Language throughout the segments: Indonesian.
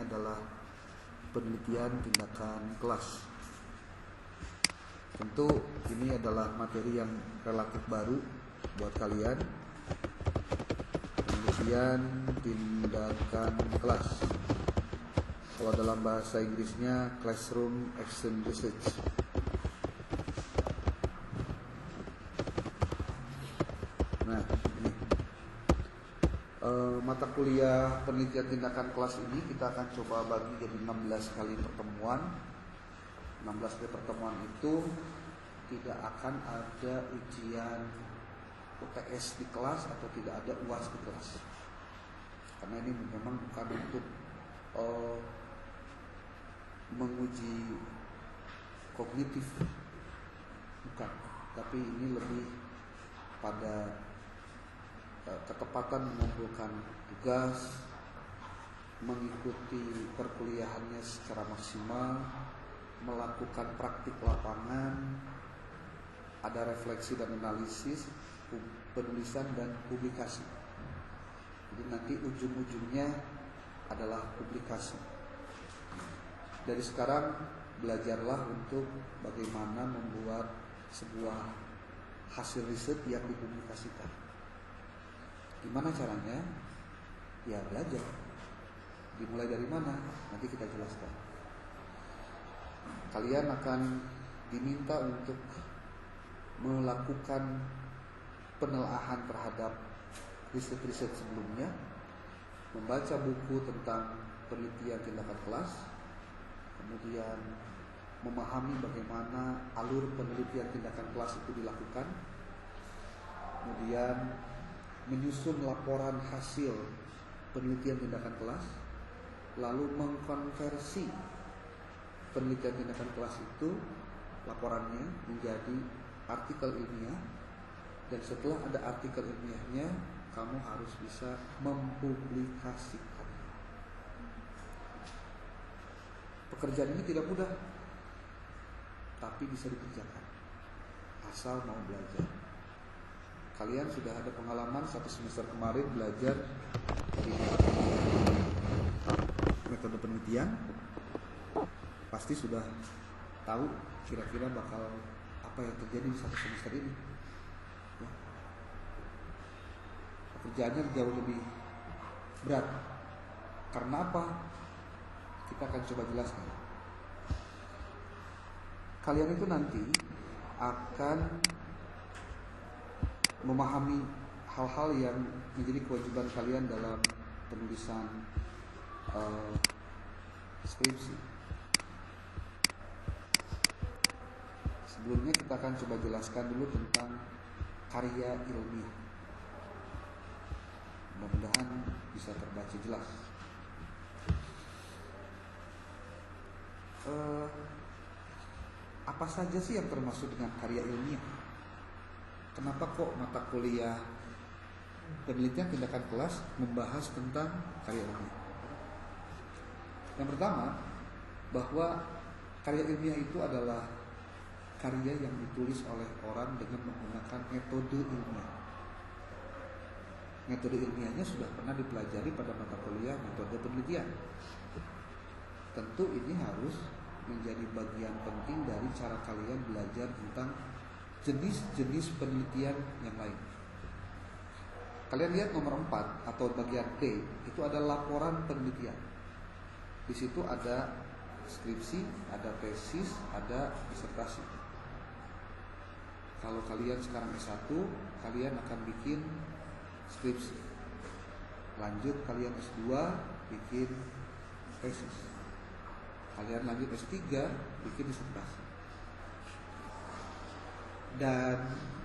adalah penelitian tindakan kelas. Tentu ini adalah materi yang relatif baru buat kalian. Penelitian tindakan kelas. Kalau dalam bahasa Inggrisnya Classroom Action Research. Nah, ini mata kuliah penelitian tindakan kelas ini kita akan coba bagi jadi 16 kali pertemuan. 16 kali pertemuan itu tidak akan ada ujian UTS di kelas atau tidak ada UAS di kelas. Karena ini memang bukan untuk menguji kognitif, bukan, tapi ini lebih pada ketepatan mengumpulkan tugas, mengikuti perkuliahannya secara maksimal, melakukan praktik lapangan, ada refleksi dan analisis, penulisan dan publikasi. Jadi nanti ujung-ujungnya adalah publikasi. Dari sekarang belajarlah untuk bagaimana membuat sebuah hasil riset yang dipublikasikan. Gimana caranya? Ya belajar. Dimulai dari mana? Nanti kita jelaskan. Kalian akan diminta untuk melakukan penelaahan terhadap riset-riset sebelumnya, membaca buku tentang penelitian tindakan kelas, kemudian memahami bagaimana alur penelitian tindakan kelas itu dilakukan, kemudian menyusun laporan hasil penelitian tindakan kelas, lalu mengkonversi penelitian tindakan kelas itu, laporannya menjadi artikel ilmiah, dan setelah ada artikel ilmiahnya, kamu harus bisa mempublikasikan. Pekerjaan ini tidak mudah, tapi bisa dikerjakan asal mau belajar. Kalian sudah ada pengalaman 1 semester kemarin belajar dari metode penelitian, pasti sudah tahu kira-kira bakal apa yang terjadi di 1 semester ini. Ya. Pekerjaannya jauh lebih berat. Karena apa? Kita akan coba jelaskan. Kalian itu nanti akan memahami hal-hal yang menjadi kewajiban kalian dalam penulisan skripsi. Sebelumnya kita akan coba jelaskan dulu tentang karya ilmiah. Mudah-mudahan bisa terbaca jelas. Apa saja sih yang termasuk dengan karya ilmiah? Kenapa kok mata kuliah penelitian tindakan kelas membahas tentang karya ilmiah? Yang pertama, bahwa karya ilmiah itu adalah karya yang ditulis oleh orang dengan menggunakan metode ilmiah. Metode ilmiahnya sudah pernah dipelajari pada mata kuliah metode penelitian. Tentu ini harus menjadi bagian penting dari cara kalian belajar tentang jenis-jenis penelitian yang lain. Kalian lihat nomor 4 atau bagian D, itu ada laporan penelitian. Di situ ada skripsi, ada tesis, ada disertasi. Kalau kalian sekarang S1, kalian akan bikin skripsi. Lanjut kalian S2, bikin tesis. Kalian lanjut S3, bikin disertasi. Dan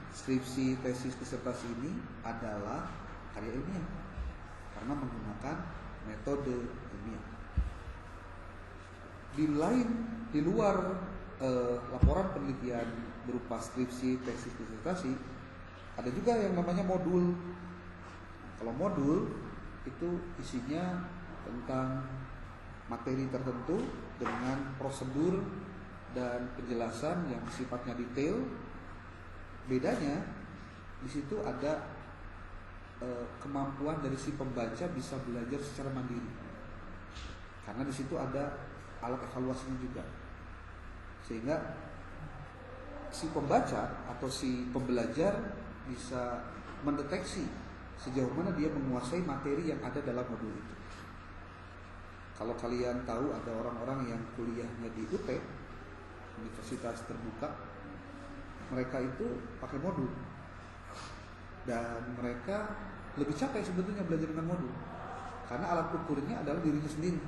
skripsi, tesis, disertasi ini adalah karya ilmiah karena menggunakan metode ilmiah. Di luar laporan penelitian berupa skripsi, tesis, disertasi, ada juga yang namanya modul. Kalau modul itu isinya tentang materi tertentu dengan prosedur dan penjelasan yang sifatnya detail. Bedanya di situ ada kemampuan dari si pembaca bisa belajar secara mandiri. karena di situ ada alat evaluasinya juga, sehingga si pembaca atau si pembelajar bisa mendeteksi sejauh mana dia menguasai materi yang ada dalam modul itu. Kalau kalian tahu ada orang-orang yang kuliahnya di UT, Universitas Terbuka, mereka itu pakai modul dan mereka lebih capek sebetulnya belajar dengan modul karena alat ukurnya adalah dirinya sendiri.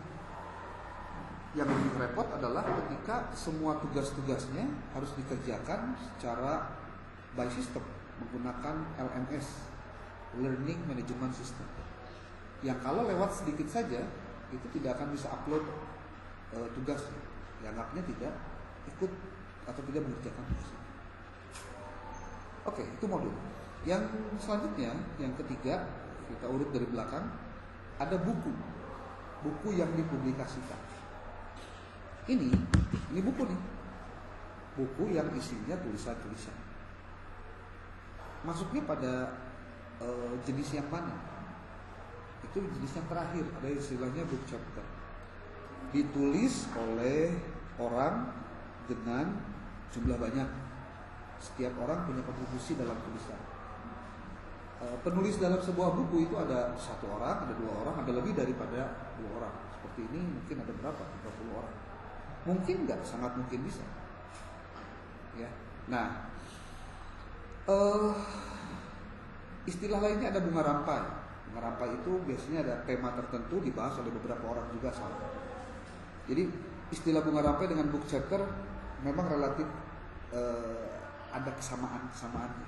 Yang lebih repot adalah ketika semua tugas-tugasnya harus dikerjakan secara by system menggunakan LMS, Learning Management System, yang kalau lewat sedikit saja itu tidak akan bisa upload tugasnya, dianggapnya tidak ikut atau tidak mengerjakan tugasnya. Oke, itu modul. Yang selanjutnya, yang ketiga, kita urut dari belakang, ada buku yang dipublikasikan. Ini buku nih, buku yang isinya tulisan-tulisan. Masuknya pada jenis yang mana? Itu jenis yang terakhir, ada istilahnya book chapter. Ditulis oleh orang dengan jumlah banyak. Setiap orang punya kontribusi dalam tulisan. Penulis dalam sebuah buku itu ada 1 orang, ada 2 orang, ada lebih daripada 2 orang. Seperti ini mungkin ada berapa? 30 orang. Mungkin nggak, sangat mungkin bisa. Ya. Nah, istilah lainnya ada bunga rampai. Bunga rampai itu biasanya ada tema tertentu dibahas oleh beberapa orang juga sama. Jadi istilah bunga rampai dengan book chapter memang relatif ada kesamaan,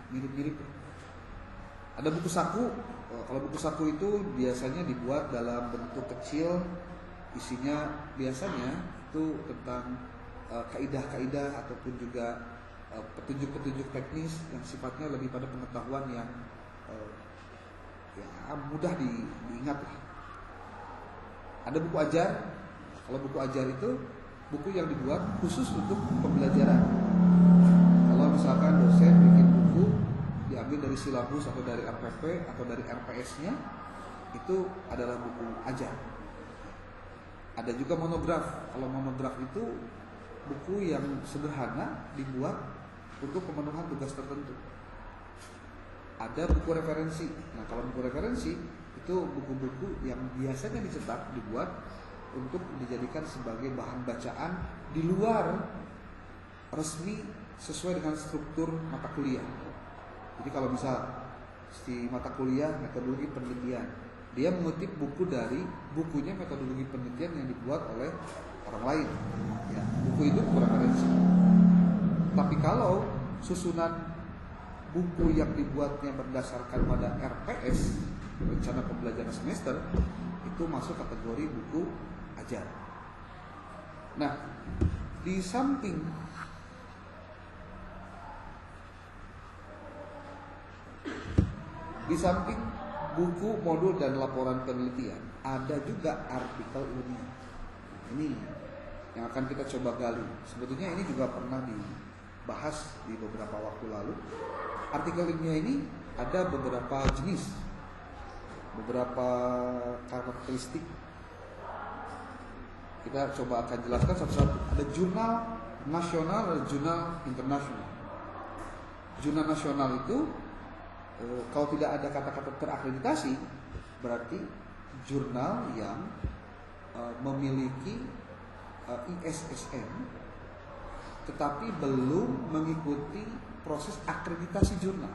mirip-mirip. Ada buku saku. Kalau buku saku itu biasanya dibuat dalam bentuk kecil, isinya biasanya itu tentang kaidah-kaidah ataupun juga petunjuk-petunjuk teknis yang sifatnya lebih pada pengetahuan yang mudah diingat lah. Ada buku ajar. Kalau buku ajar itu buku yang dibuat khusus untuk pembelajaran. Kalau misalkan dosen bikin buku diambil dari silabus atau dari RPP atau dari RPS-nya, itu adalah buku ajar. Ada juga monograf. Kalau monograf itu buku yang sederhana dibuat untuk pemenuhan tugas tertentu. Ada buku referensi. Nah, kalau buku referensi itu buku-buku yang biasanya dicetak, dibuat untuk dijadikan sebagai bahan bacaan di luar resmi sesuai dengan struktur mata kuliah. Jadi kalau misal si mata kuliah metodologi penelitian, dia mengutip buku dari bukunya metodologi penelitian yang dibuat oleh orang lain. Ya, buku itu buku referensi. Tapi kalau susunan buku yang dibuatnya berdasarkan pada RPS, rencana pembelajaran semester, itu masuk kategori buku ajar. Nah, di samping buku, modul, dan laporan penelitian, ada juga artikel ilmiah. Ini yang akan kita coba gali. Sebetulnya ini juga pernah dibahas di beberapa waktu lalu. Artikel ilmiah ini ada beberapa jenis, beberapa karakteristik. Kita coba akan jelaskan satu-satu. Ada jurnal nasional, ada jurnal internasional. Jurnal nasional itu kalau tidak ada kata-kata terakreditasi, berarti jurnal yang memiliki ISSN tetapi belum mengikuti proses akreditasi jurnal,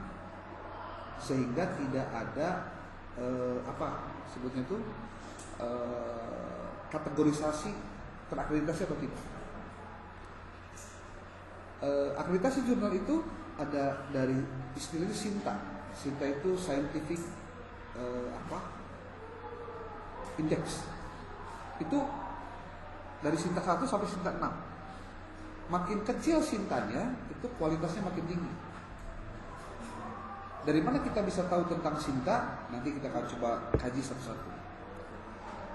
sehingga tidak ada sebutnya itu kategorisasi terakreditasi atau tidak. Akreditasi jurnal itu ada dari istilahnya SINTA. SINTA itu Scientific Index. Itu dari SINTA 1 sampai SINTA 6. Makin kecil SINTAnya, itu kualitasnya makin tinggi. Dari mana kita bisa tahu tentang SINTA? Nanti kita akan coba kaji satu-satu.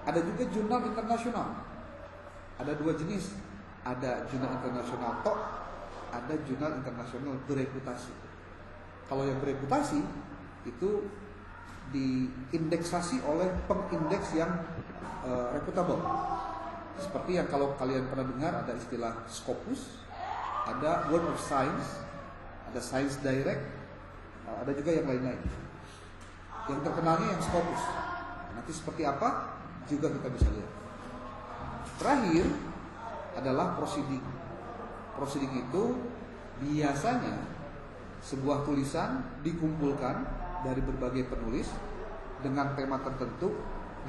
Ada juga jurnal internasional. Ada 2 jenis. Ada jurnal internasional TOK, ada jurnal internasional bereputasi. Kalau yang bereputasi itu diindeksasi oleh pengindeks yang reputable. Seperti yang kalau kalian pernah dengar ada istilah Scopus, ada World of Science, ada Science Direct, ada juga yang lain-lain. Yang terkenalnya yang Scopus. Nanti seperti apa juga kita bisa lihat. Terakhir adalah proceeding. Proceeding itu biasanya sebuah tulisan dikumpulkan dari berbagai penulis dengan tema tertentu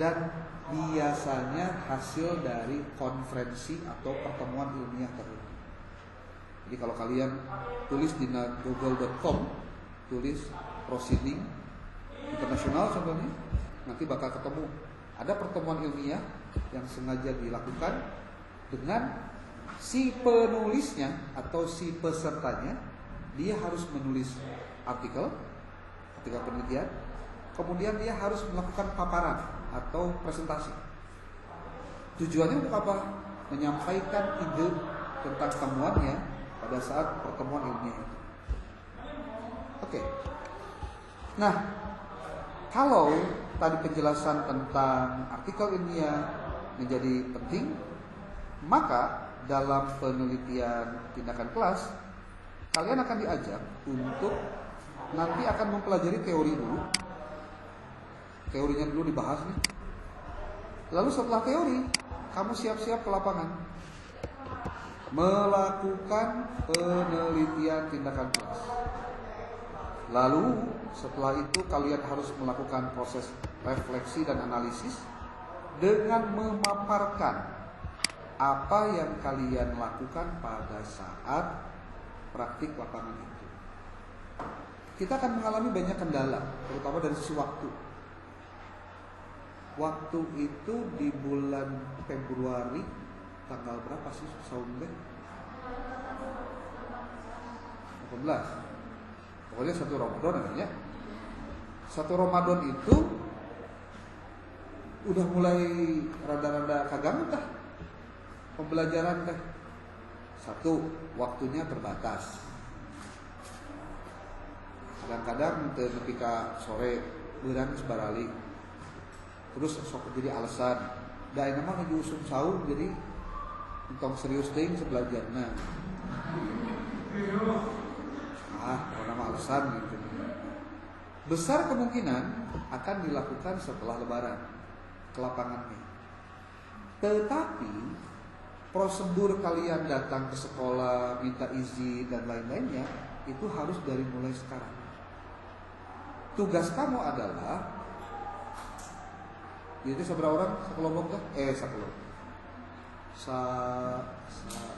dan biasanya hasil dari konferensi atau pertemuan ilmiah tertentu. Jadi kalau kalian tulis di google.com, tulis proceeding internasional contohnya, nanti bakal ketemu ada pertemuan ilmiah yang sengaja dilakukan dengan si penulisnya atau si pesertanya. Dia harus menulis artikel penelitian, kemudian dia harus melakukan paparan atau presentasi. Tujuannya untuk apa? Menyampaikan ide tentang temuannya pada saat pertemuan ilmiah itu. Oke. Nah, kalau tadi penjelasan tentang artikel ilmiah menjadi penting, maka dalam penelitian tindakan kelas kalian akan diajak untuk nanti akan mempelajari teori dulu. Teorinya dulu dibahas nih. Lalu setelah teori, kamu siap-siap ke lapangan melakukan penelitian tindakan kelas. Lalu setelah itu kalian harus melakukan proses refleksi dan analisis dengan memaparkan apa yang kalian lakukan pada saat praktik lapangan itu. Kita akan mengalami banyak kendala, terutama dari sisi waktu. Waktu itu di bulan Februari, tanggal berapa sih Saumnya? 18. Pokoknya 1 Ramadan namanya. 1 Ramadan itu udah mulai rada-rada kagak tah pembelajaran teh. 1, waktunya terbatas. Kadang-kadang ketika sore beurang sebarali. Terus sok jadi alasan. Da ini mah nuju usum saum jadi entong serius teuing sebelajarna. Nama alasan gitu. Besar kemungkinan akan dilakukan setelah lebaran ke lapangannya. Tetapi prosedur kalian datang ke sekolah, minta izin dan lain-lainnya itu harus dari mulai sekarang. Tugas kamu adalah jadi seberapa orang sekelompok tuh? Sekelompok.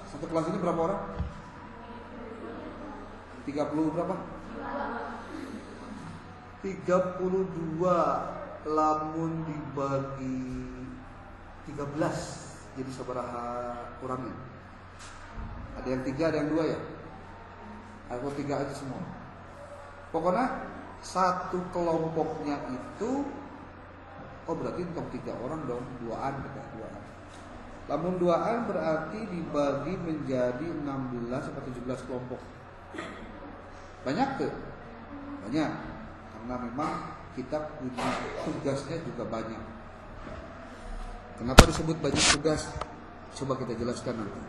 Satu kelas ini berapa orang? 30 berapa? 32 lamun dibagi 13 jadi sabaraha kurangnya? Ada yang 3, ada yang 2 ya? Aku 3 aja semua. Pokoknya satu kelompoknya itu berarti untuk 3 orang dong, 2an. Lamun 2an berarti dibagi menjadi 16 atau 17 kelompok. Banyak tuh? Banyak. Karena memang kita punya tugasnya juga banyak. Kenapa disebut banyak tugas? Coba kita jelaskan nanti.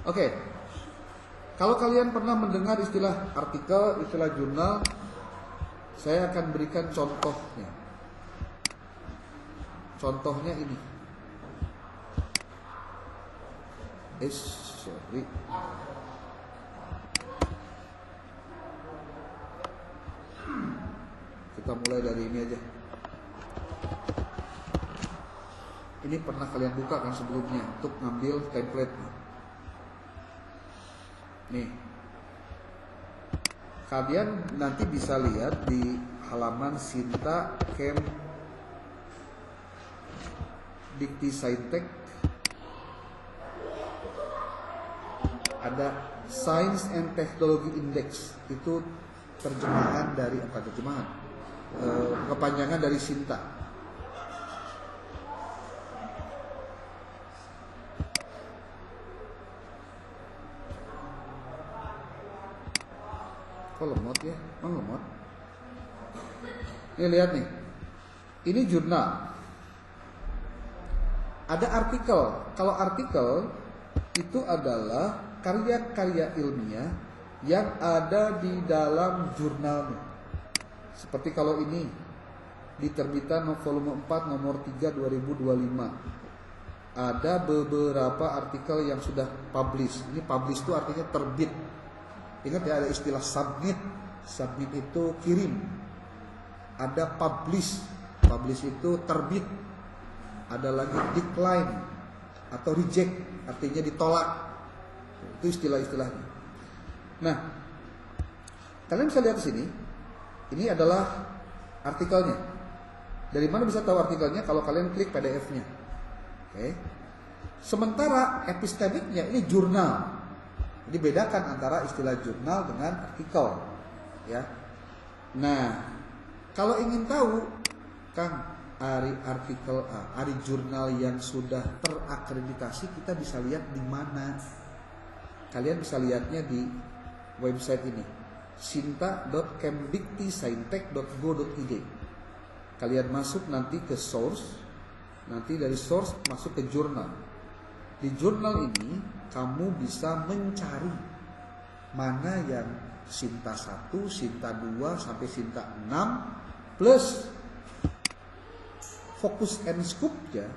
Oke. Kalau kalian pernah mendengar istilah artikel, istilah jurnal, saya akan berikan contohnya. Contohnya ini. Sorry. Kita mulai dari ini aja. Ini pernah kalian buka kan sebelumnya untuk ngambil template. Nih. Kalian nanti bisa lihat di halaman Sinta Camp Dikti Saintek ada Science and Technology Index, itu terjemahan dari kepanjangan dari Sinta. Kok lemot ya? Lemot. Ini lihat nih. Ini jurnal. Ada artikel. Kalau artikel itu adalah karya-karya ilmiah yang ada di dalam jurnalnya. Seperti kalau ini di terbitan volume 4 nomor 3 2025. Ada beberapa artikel yang sudah publish. Ini publish itu artinya terbit. Ingat ya, ada istilah submit. Submit itu kirim. Ada publish. Publish itu terbit. Ada lagi decline atau reject, artinya ditolak. Itu istilah-istilahnya. Nah, kalian bisa lihat di sini. Ini adalah artikelnya. Dari mana bisa tahu artikelnya? Kalau kalian klik PDF-nya. Oke. Sementara epistemiknya ini jurnal. Jadi bedakan antara istilah jurnal dengan artikel, ya. Nah, kalau ingin tahu, Kang, artikel jurnal yang sudah terakreditasi kita bisa lihat di mana? Kalian bisa lihatnya di website ini, sinta.kemdikti.saintek.go.id. Kalian masuk nanti ke source, nanti dari source masuk ke jurnal. Di jurnal ini kamu bisa mencari mana yang Sinta 1, Sinta 2 sampai Sinta 6 plus fokus and scope-nya,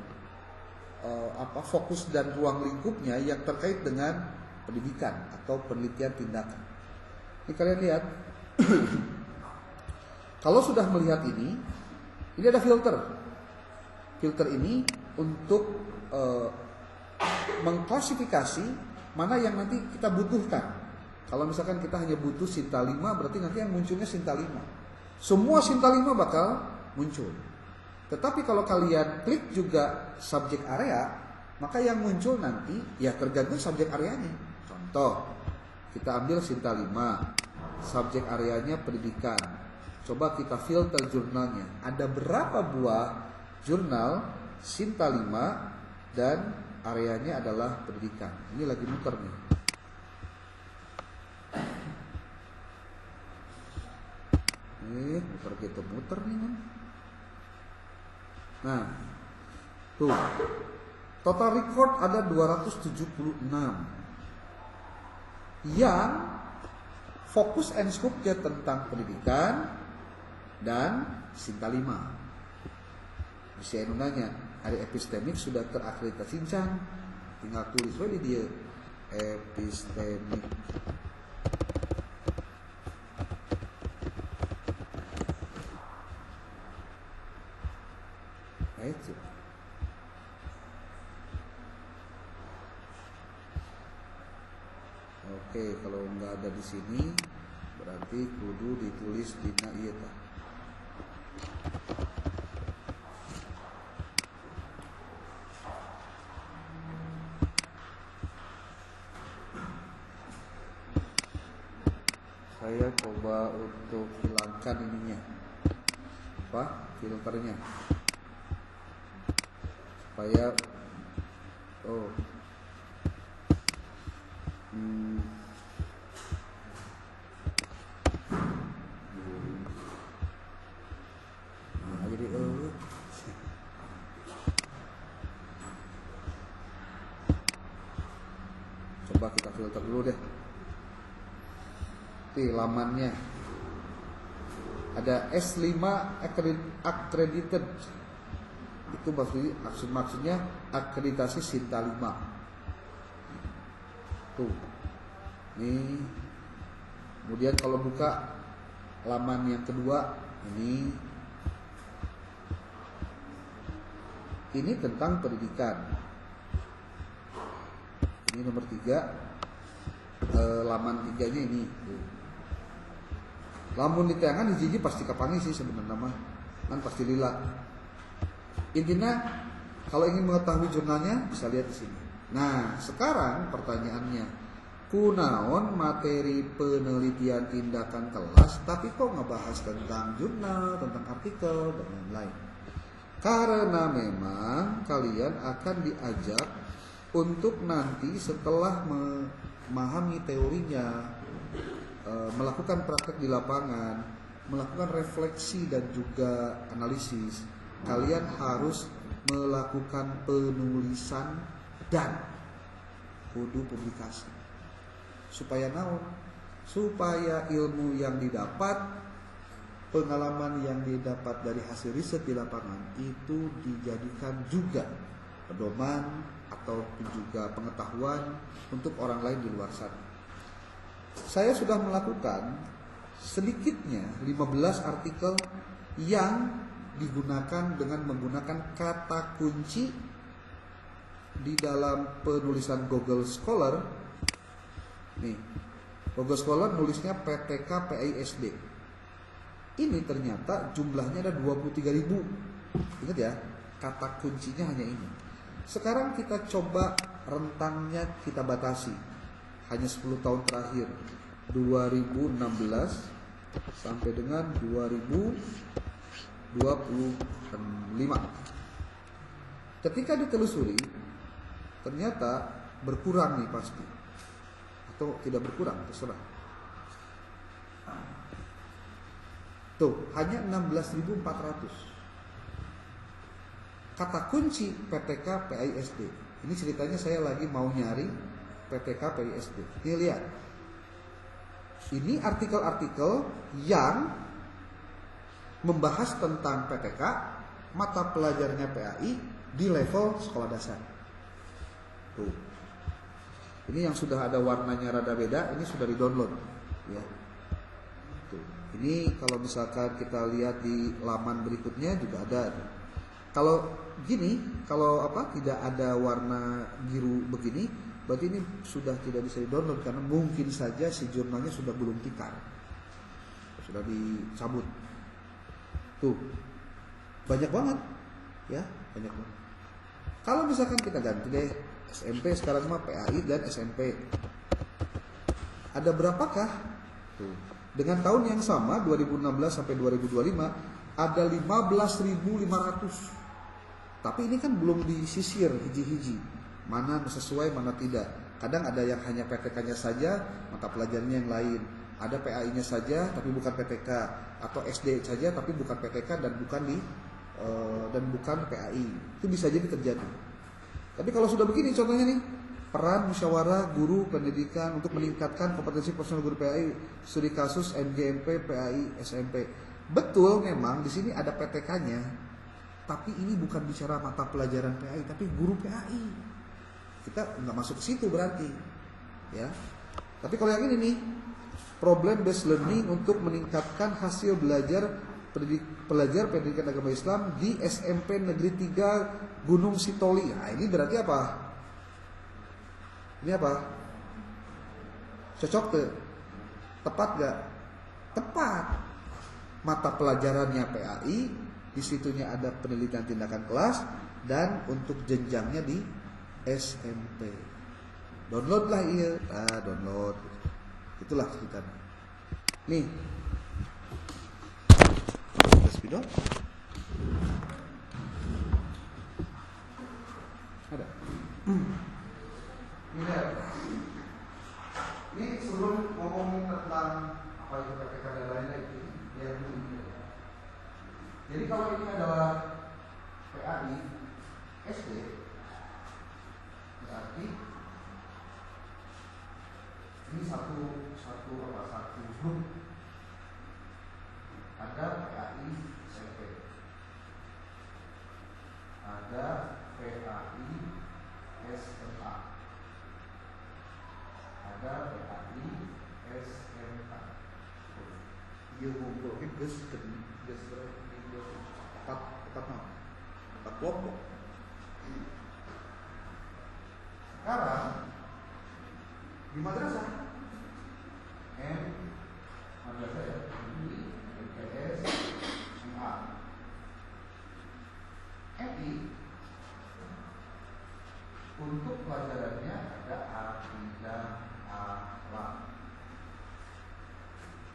fokus dan ruang lingkupnya yang terkait dengan pendidikan atau penelitian tindakan. Ini kalian lihat. Kalau sudah melihat ini ada filter. Filter ini untuk mengklasifikasi mana yang nanti kita butuhkan. Kalau misalkan kita hanya butuh Sinta 5, berarti nanti yang munculnya Sinta 5. Semua Sinta 5 bakal muncul. Tetapi kalau kalian klik juga subjek area, maka yang muncul nanti ya tergantung subjek areanya. Contoh, kita ambil Sinta 5, subjek areanya pendidikan. Coba kita filter jurnalnya. Ada berapa buah jurnal Sinta 5 dan areanya adalah pendidikan. Ini lagi muter nih. Muter gitu, muter nih kan. Nah, tuh total record ada 276 yang fokus and scope-nya tentang pendidikan dan Sinta 5. Bisa nanya, hari epistemik sudah terakreditasi can? Tinggal tulis aja dia epistemik. Itu. Oke, kalau nggak ada di sini berarti kudu ditulis di ieu tah. Saya coba untuk hilangkan ininya. Filternya. Supaya jadi coba kita filter dulu deh. Lamannya ada S5 accredited. Itu maksudnya akreditasi Sinta 5. Tuh. Nih. Kemudian kalau buka laman yang kedua, ini tentang pendidikan. Ini nomor 3. Laman 3-nya ini. Tuh. Lamun di tangan hiji pasti kapangi sih sebenarnya mah. Kan pasti lila. Intinya kalau ingin mengetahui jurnalnya bisa lihat di sini. Nah, sekarang pertanyaannya, kunaon materi penelitian tindakan kelas tapi kok ngebahas tentang jurnal, tentang artikel dan lain-lain. Karena memang kalian akan diajak untuk nanti setelah memahami teorinya, melakukan praktek di lapangan, melakukan refleksi dan juga analisis, kalian harus melakukan penulisan dan kudu publikasi. Supaya naon? Supaya ilmu yang didapat, pengalaman yang didapat dari hasil riset di lapangan itu dijadikan juga pedoman atau juga pengetahuan untuk orang lain di luar sana. Saya sudah melakukan sedikitnya 15 artikel yang digunakan dengan menggunakan kata kunci di dalam penulisan Google Scholar. Nih, Google Scholar nulisnya PTK PAISD. Ini ternyata jumlahnya ada 23.000. Ingat ya, kata kuncinya hanya ini. Sekarang kita coba rentangnya kita batasi. Hanya 10 tahun terakhir, 2016 sampai dengan 2025. Ketika ditelusuri, ternyata berkurang nih pasti. Atau tidak berkurang, terserah. Tuh, hanya 16.400. Kata kunci PTK PAISD. Ini ceritanya saya lagi mau nyari PTK PAISD. Nih lihat. Ini artikel-artikel yang membahas tentang PTK, mata pelajarannya PAI di level sekolah dasar. Tuh. Ini yang sudah ada warnanya rada beda, ini sudah di-download, ya. Tuh. Ini kalau misalkan kita lihat di laman berikutnya juga ada. Kalau gini, kalau tidak ada warna biru begini, berarti ini sudah tidak bisa di-download karena mungkin saja si jurnalnya sudah gulung tikar. Sudah dicabut. Tuh. Banyak banget, ya, banyak banget. Kalau misalkan kita ganti deh SMP sekarang mah PAI dan SMP. Ada berapakah? Tuh. Dengan tahun yang sama 2016 sampai 2025 ada 15.500. Tapi ini kan belum disisir hiji-hiji. Mana sesuai, mana tidak. Kadang ada yang hanya PTK-nya saja, mata pelajarannya yang lain. Ada PAI-nya saja tapi bukan PTK, atau SD saja tapi bukan PTK dan bukan PAI. Itu bisa jadi terjadi. Tapi kalau sudah begini contohnya nih, peran musyawarah guru pendidikan untuk meningkatkan kompetensi personal guru PAI, studi kasus MGMP PAI SMP. Betul, memang di sini ada PTK-nya, tapi ini bukan bicara mata pelajaran PAI, tapi guru PAI. Kita nggak masuk ke situ berarti, ya. Tapi kalau yang ini nih, problem based learning untuk meningkatkan hasil belajar pelajar pendidikan agama Islam di SMP Negeri 3 Gunung Sitoli. Nah, ini berarti apa? Ini apa? Cocok tuh? Tepat gak? Tepat. Mata pelajarannya PAI, di situnya ada penelitian tindakan kelas, dan untuk jenjangnya di SMP. Download lah iya, download. Itulah kita. Nih. Spidol. Ada. Ini sebelum ngomongin tentang apa itu PPK dan lain-lain, ya ini. Jadi kalau ini adalah PAI SD, berarti ini satu grup. Ada PAI SMP, ada PAI SMA, ada PAI SMK. Dia ngumpulin empat kelompok. Sekarang di madrasah madrasah ya, MTS, MA, MI. Untuk pelajarannya ada akidah, akhlak,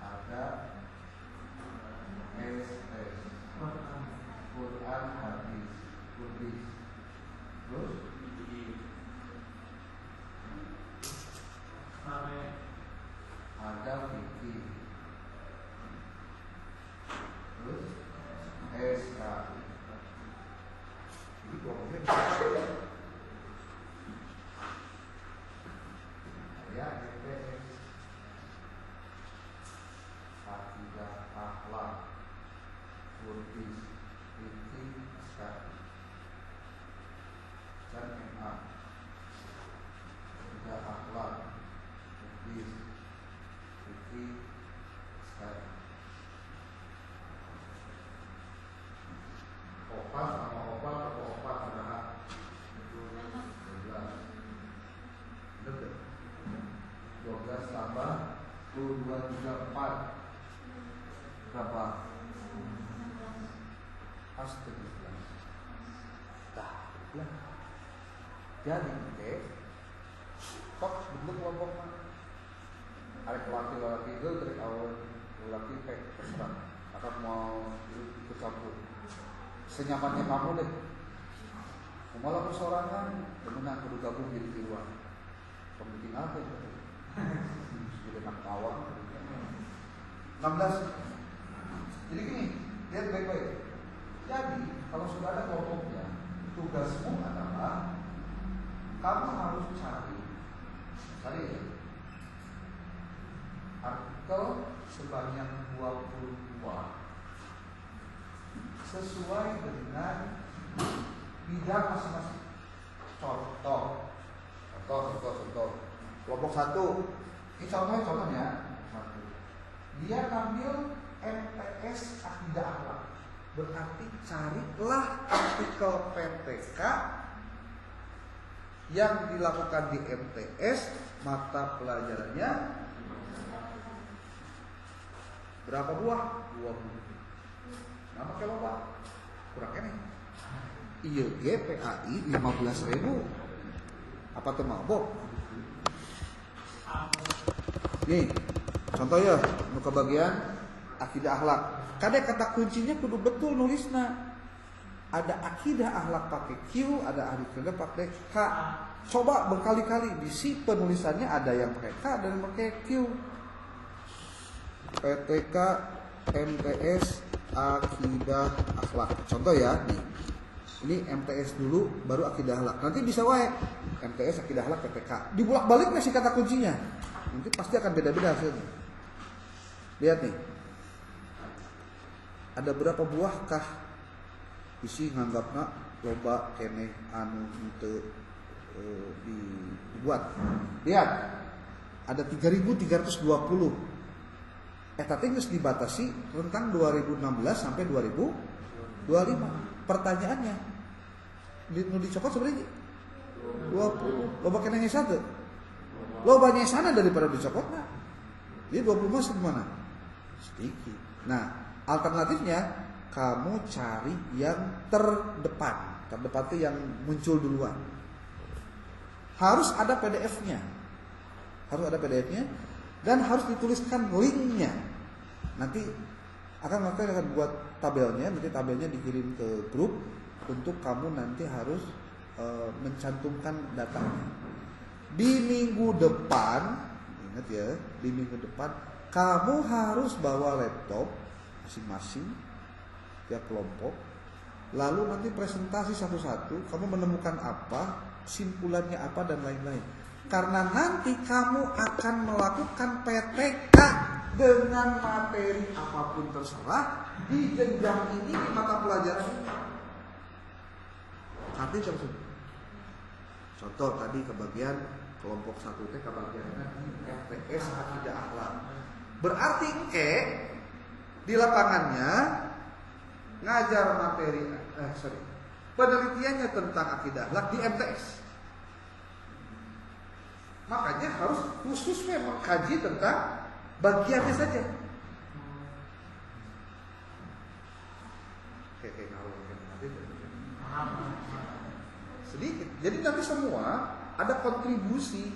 ada SS, Quran, hadis, Buddhis, terus ada fikih, terus SK, SMA, tidak akhlak, hadis, fikih, sekarang. Opat sama opat atau opat adalah 12. Betul. 12 tambah 22 3 4 berapa? Astagfirullah. Dah. Jadi, oke. Kok bentuk kelompoknya? Ada laki-laki itu dari awal laki terserah. Akan mau ikut campur. Senyamannya kamu deh. Malah persorangan, kemudian kudu gabung jadi tiruan. Kamu bikin apa itu? Jadi anak awam. 16. Jadi gini, lihat baik-baik. Jadi kalau sudah ada kelompoknya, tugasmu adalah kamu harus cari ya, artikel sebanyak 22 sesuai dengan bidang masing-masing. Contoh. Kelompok 1. Ini contohnya. Dia ngambil MTS Akidah Akhlak. Berarti carilah artikel PTK yang dilakukan di MTS, mata pelajarannya berapa buah? 20. Nama kelompok kurang ini. Iya, GPAI 15.000. Apa tuh mabok? Nih, contoh ya, muka bagian akidah akhlak. Kadang kata kuncinya kudu betul nulisna. Ada akidah akhlak pakai Q, ada akidah pakai K. Coba berkali-kali di si penulisannya ada yang pakai K dan yang pakai Q. PTK MTS akidah akhlak. Contoh ya, nih. Ini MTS dulu baru akidah akhlak. Nanti bisa wae MTS akidah akhlak PTK. Dibulak-balik sih kata kuncinya. Nanti pasti akan beda-beda hasilnya. Lihat nih. Ada berapa buahkah isi nganggapna loba keneh anu henteu dibuat. Lihat. Ada 3.320. Eta teh geus dibatasi rentang 2016 sampai 2025. Pertanyaannya, nu dicopot sebenarnya 20. Loba keneh nyesa teu? Loba nyesana daripada dicopotna. Jadi 20 masuk mana? Sedikit. Nah, alternatifnya kamu cari yang terdepan. Terdepan itu yang muncul duluan. Harus ada PDF-nya. Dan harus dituliskan linknya. Nanti akan buat tabelnya. Nanti tabelnya dikirim ke grup untuk kamu nanti harus mencantumkan datanya. Di minggu depan, ingat ya, di minggu depan kamu harus bawa laptop masing-masing tiap kelompok. Lalu nanti presentasi satu-satu, kamu menemukan apa, simpulannya apa dan lain-lain. Karena nanti kamu akan melakukan PTK dengan materi apapun terserah di jenjang ini di mata pelajaran. Artinya tersebut. Contoh tadi kebagian kelompok 1 teh kebagiannya MTS Akidah Akhlak. Berarti di lapangannya ngajar materi penelitiannya tentang akidah akhlak di MTS. Makanya harus khusus memang kaji tentang bagiannya saja. Sedikit. Jadi nanti semua ada kontribusi.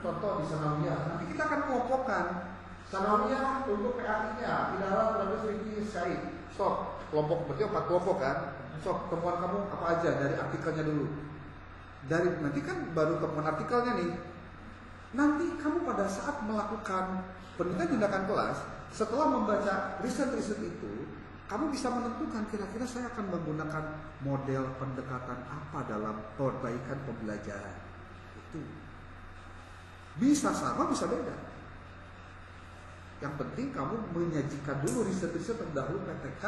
Contoh di sanawiyah. Nanti kita akan kelompokkan sanawiyah untuk PAI-nya. Idalah Profesor Riki Syahid. Sok, kelompok berarti 4 kelompok kan? Sok, temuan kamu apa aja dari artikelnya dulu. Dari nanti kan baru temuan artikelnya nih. Nanti kamu pada saat melakukan penelitian tindakan kelas, setelah membaca riset-riset itu, kamu bisa menentukan kira-kira saya akan menggunakan model pendekatan apa dalam perbaikan pembelajaran. Itu bisa sama, bisa beda. Yang penting kamu menyajikan dulu riset-riset terdahulu PTK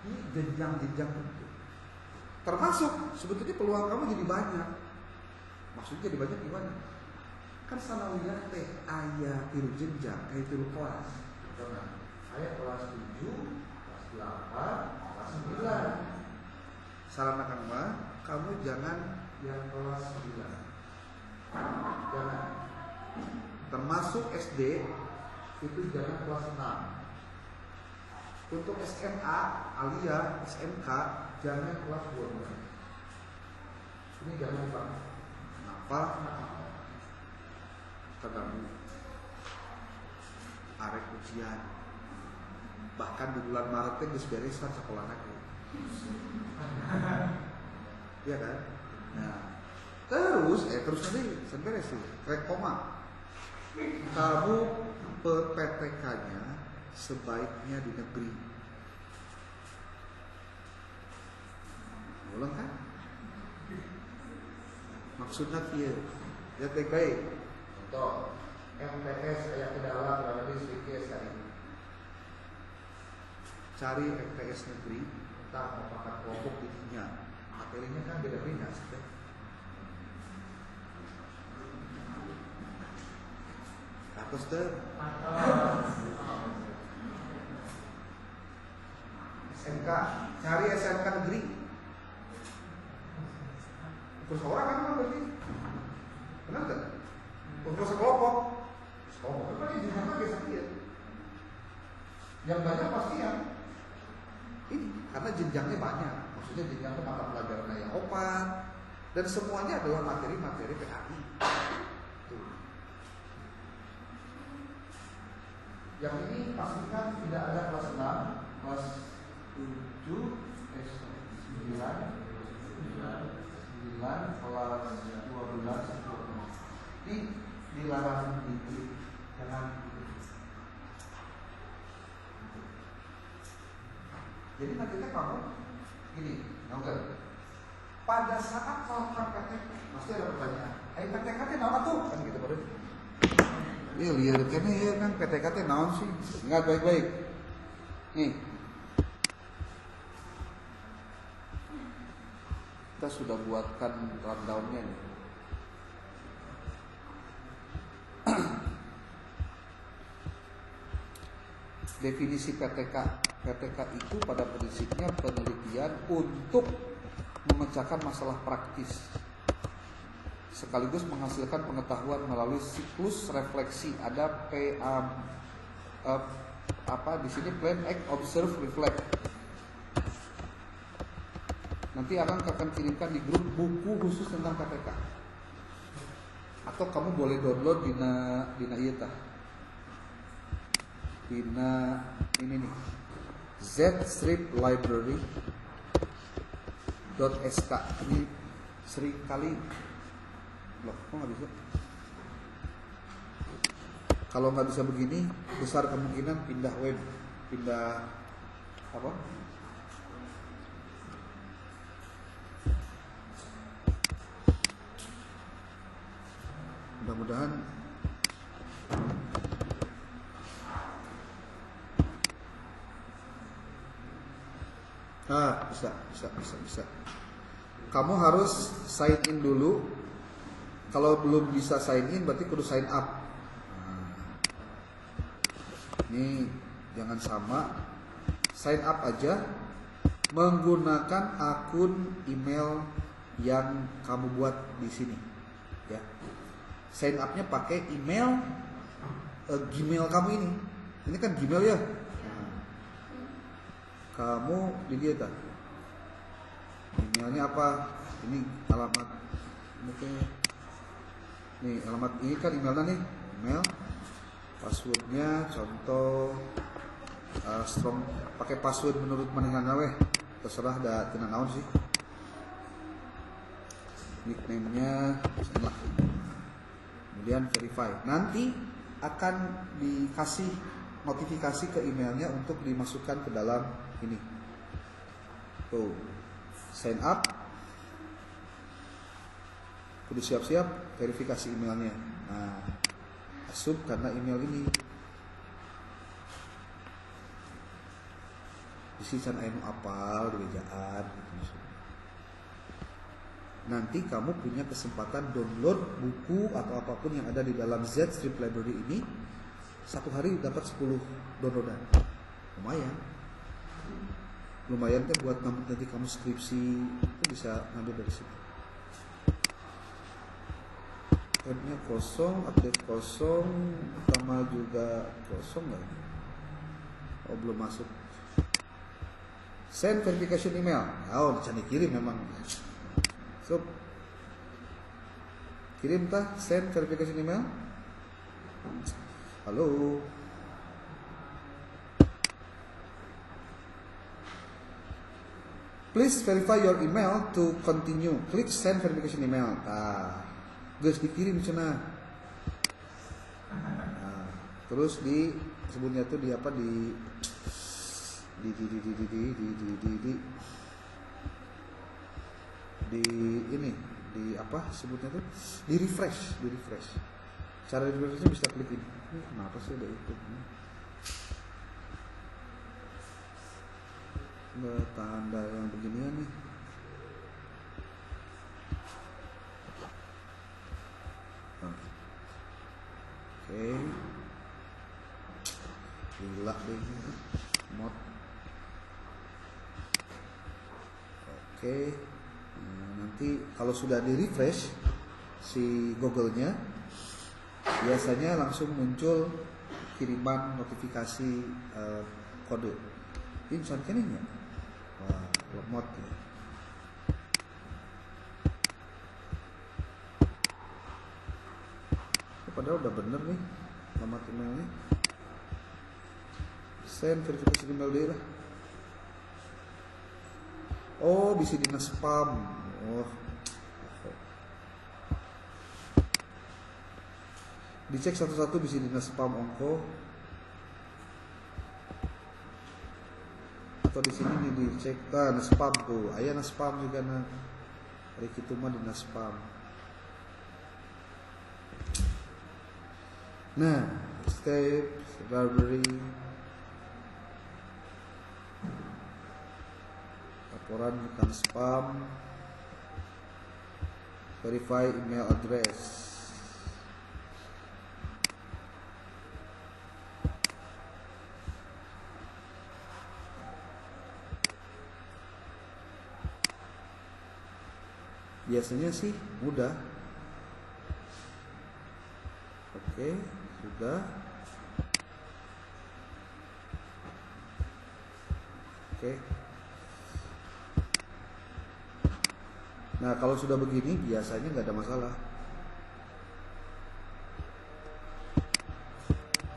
di jenjang-jenjang itu. Termasuk sebetulnya peluang kamu jadi banyak. Maksudnya jadi banyak gimana? Kan sanawiyah teh aya tilu jenjang, aya tilu kelas. Aya kelas 7, kelas 8, kelas 9. Saran akang mah, kamu jangan yang kelas 9. Jangan. Termasuk SD itu jangan kelas 6. Untuk SMA alia SMK jangan kelas 12. Ini jangan lupa. Kenapa? Terganggu. Arek ujian. Bahkan di bulan Maret geus beresan sekolah lagi. Iya kan? Nah, terus nanti sampai sih rekoma. Kamu PTK-nya sebaiknya di negeri. Ulang kan? Maksudnya kia, ya baik. Contoh, MTS kayak ke dalam berada di sedikit sekali. Cari MTS negeri, tak merupakan kelompok tingginya. Materinya kan beda-beda sih. Terus tuh SMK, cari SMK negeri. Terus orang kan berarti, benar nggak? Terus sekelompok, sekelompok kan di mana dia sakit. Yang banyak pasti yang ini, karena jenjangnya banyak. Maksudnya jenjangnya mata pelajaran yang opat dan semuanya adalah materi-materi PAI. Yang ini pastikan tidak ada kelas 6, kelas 7, 9, kelas 12, ini dilarang diklik, jangan diklik. Jadi nantinya kamu gini, nggak? Pada saat melakukan PTK, pasti ada pertanyaan. PTK itu apa tuh? Kan gitu baru. Iya lihat kayaknya ya kan PTK naon sih? Ingat baik-baik. Nih, kita sudah buatkan rundown-nya nih. Definisi PTK. PTK itu pada prinsipnya penelitian untuk memecahkan masalah praktis sekaligus menghasilkan pengetahuan melalui siklus refleksi. Ada di sini plan, act, observe, reflect. Nanti akan kirimkan di grup buku khusus tentang PTK. Atau kamu boleh download dina ieu tah. Dina ini nih. zstriplibrary.sk. Ini sering kali loh, kok nggak bisa? Kalau nggak bisa begini, besar kemungkinan pindah web, pindah apa? Mudah-mudahan bisa. Kamu harus sign in dulu. Kalau belum bisa sign in berarti kudu sign up. Ini jangan sama. Sign up aja menggunakan akun email yang kamu buat di sini, ya. Sign up-nya pakai email Gmail kamu ini. Ini kan Gmail ya. Kamu di dia kan. Emailnya apa? Ini alamat. Nih alamat ini kan emailnya nih. Email. Passwordnya contoh strong, pakai password menurut manehna we. Terserah da teu naon sih. Nickname-nya salah. Kemudian verify. Nanti akan dikasih notifikasi ke emailnya untuk dimasukkan ke dalam ini. Tuh. Sign up. Kudu siap-siap verifikasi emailnya. Nah, asup karena email ini. Isi can anu apal di ejaan gitu. nanti kamu punya kesempatan download buku atau apapun yang ada di dalam Z-Strip Library ini. Satu hari dapat 10 downloadan. Lumayan kan buat nanti kamu skripsi, itu bisa ngambil dari situ. Tabnya kosong, update kosong, utama juga kosong nggak? Oh, belum masuk. Send verification email. Oh, dicari kirim memang. So, kirim tah send verification email. Halo. Please verify your email to continue. Klik send verification email. Guys dikirim cenah. Terus sebutnya tuh di apa di ini di apa sebutnya tuh di refresh. Cara di refreshnya bisa klik ini. Kenapa sih ada itu? Nggak tanda yang beginian nih. Oke. Gila deh mod. Oke. Nanti kalau sudah di refresh si Google-nya, biasanya langsung muncul kiriman notifikasi kode. Ini misalkan ini ya. Wah, mod ya. Padahal udah bener nih alamat emailnya. Send verifikasi email dia lah. Oh, bisa di spam. Oh. Dicek satu-satu bisa di spam ongko. Atau di sini dicek spam tuh. Aya spam juga nah. Hari kitu mah di spam. Nah, step library laporan bukan spam, verify email address. Biasanya sih mudah. Oke, sudah. Oke. Nah, kalau sudah begini biasanya nggak ada masalah.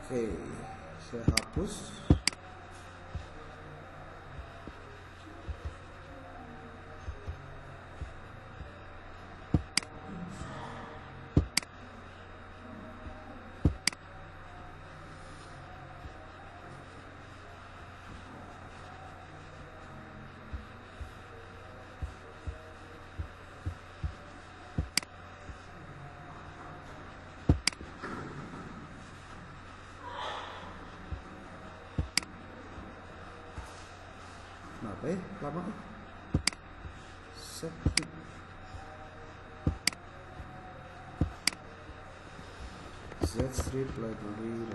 Oke, saya hapus. Kenapa ya? Lama ya? Set. Z-Strip Library.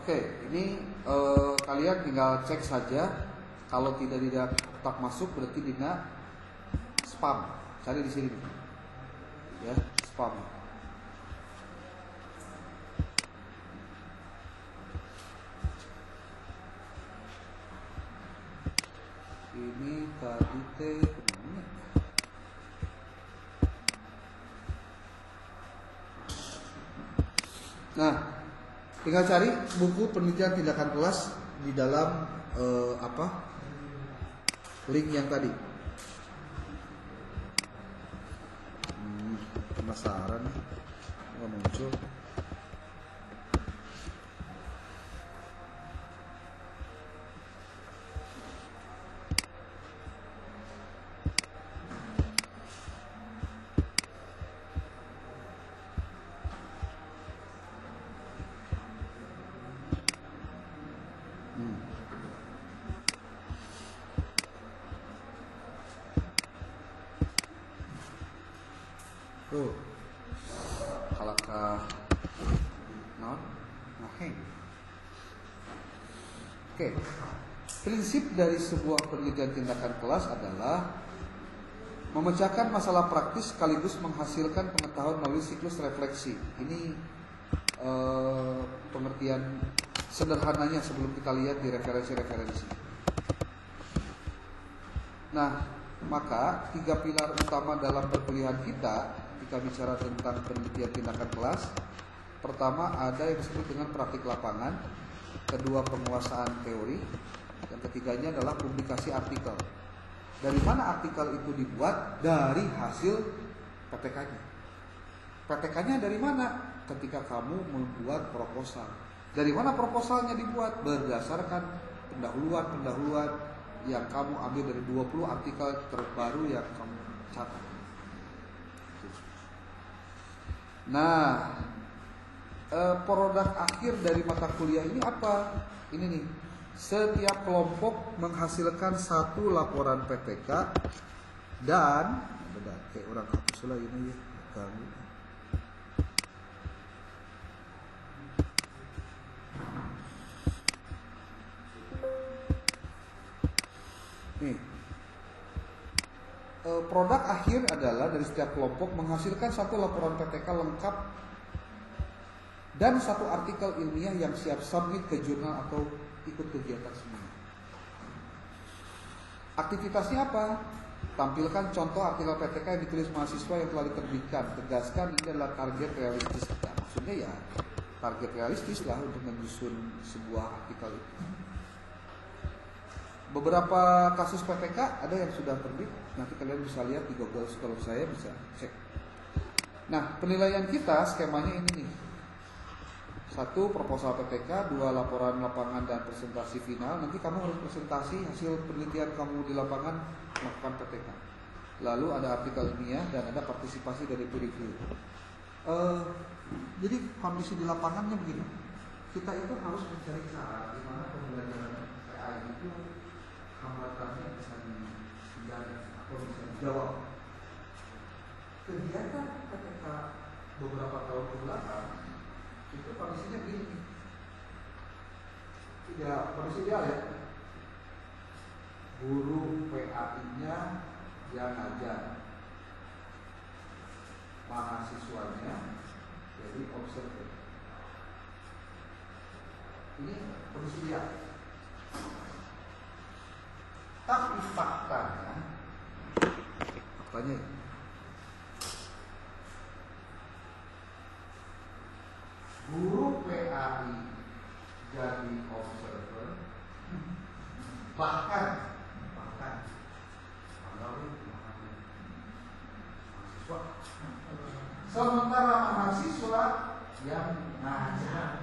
Oke, ini kalian tinggal cek saja. Kalau tidak tak masuk berarti dina spam. Cari di sini, ya spam. Ini tadi teh kemana? Nah. Tinggal cari buku penelitian tindakan kelas di dalam link yang tadi. Penasaran nggak muncul. Tuh, kalakah non ngaheng. Oke, prinsip dari sebuah penelitian tindakan kelas adalah memecahkan masalah praktis sekaligus menghasilkan pengetahuan melalui siklus refleksi. Ini pengertian sederhananya sebelum kita lihat di referensi-referensi. Nah, maka 3 pilar utama dalam perkuliahan kita ketika bicara tentang penelitian tindakan kelas, pertama ada yang disebut dengan praktik lapangan, kedua penguasaan teori, dan ketiganya adalah publikasi artikel. Dari mana artikel itu dibuat? Dari hasil PTK-nya. PTK-nya dari mana? Ketika kamu membuat proposal. Dari mana proposalnya dibuat? Berdasarkan pendahuluan yang kamu ambil dari 20 artikel terbaru yang kamu catat. Nah, produk akhir dari mata kuliah ini apa? Ini nih, setiap kelompok menghasilkan 1 laporan PTK dan beda kayak orang hapus lah ini ya, ganggu. Nih, produk akhir adalah dari setiap kelompok menghasilkan 1 laporan PTK lengkap dan 1 artikel ilmiah yang siap submit ke jurnal atau ikut kegiatan semua. Aktivitasnya apa? Tampilkan contoh artikel PTK yang ditulis mahasiswa yang telah diterbitkan. Tegaskan ini adalah target realistis. Nah, maksudnya ya target realistis lah untuk menyusun sebuah artikel itu. Beberapa kasus PTK ada yang sudah terbit. Nanti kalian bisa lihat di Google, kalau saya bisa cek. Nah, penilaian kita skemanya ini nih. 1 proposal PTK, 2 laporan lapangan dan presentasi final. Nanti kamu harus presentasi hasil penelitian kamu di lapangan melakukan PTK. Lalu ada artikel ilmiah dan ada partisipasi dari peer review. Jadi kondisi di lapangannya begini. Kita itu harus mencari cara di mana pembelajaran PA itu hambatannya bisa dihindari atau bisa dijawab. Kegiatan PTK beberapa tahun ke belakang itu kondisinya begini. Ya, kondisi ideal ya. Guru PAI-nya yang ngajar, mahasiswanya jadi observer. Ini kondisi ideal. Tapi faktanya guru PAI jadi observer, bahkan mahasiswa, sementara mahasiswa yang ngajar.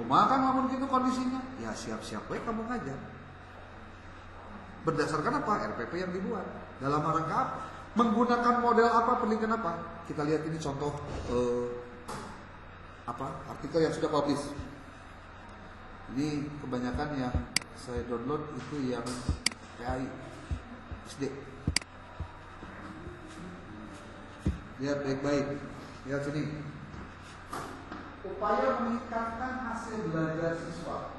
Kumaha kan namun gitu kondisinya? Ya siap-siap baik kamu ngajar. Berdasarkan apa? RPP yang dibuat. Dalam rangka apa? Menggunakan model apa? Penelitian apa? Kita lihat ini contoh artikel yang sudah publish. Ini kebanyakan yang saya download itu yang PAI SD. Lihat baik-baik. Lihat sini. Upaya meningkatkan hasil belajar siswa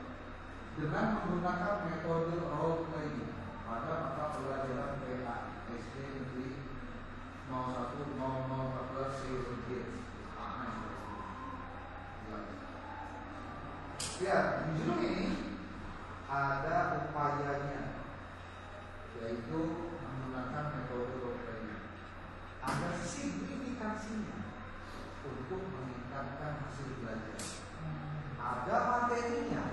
dengan menggunakan metode role playing pada mata pelajaran PA SD Negeri 010014 Seyurgir. Ya, di judul ini ada upayanya, yaitu menggunakan metode role playing. Ada signifikansinya untuk meningkatkan hasil belajar. Ada materinya,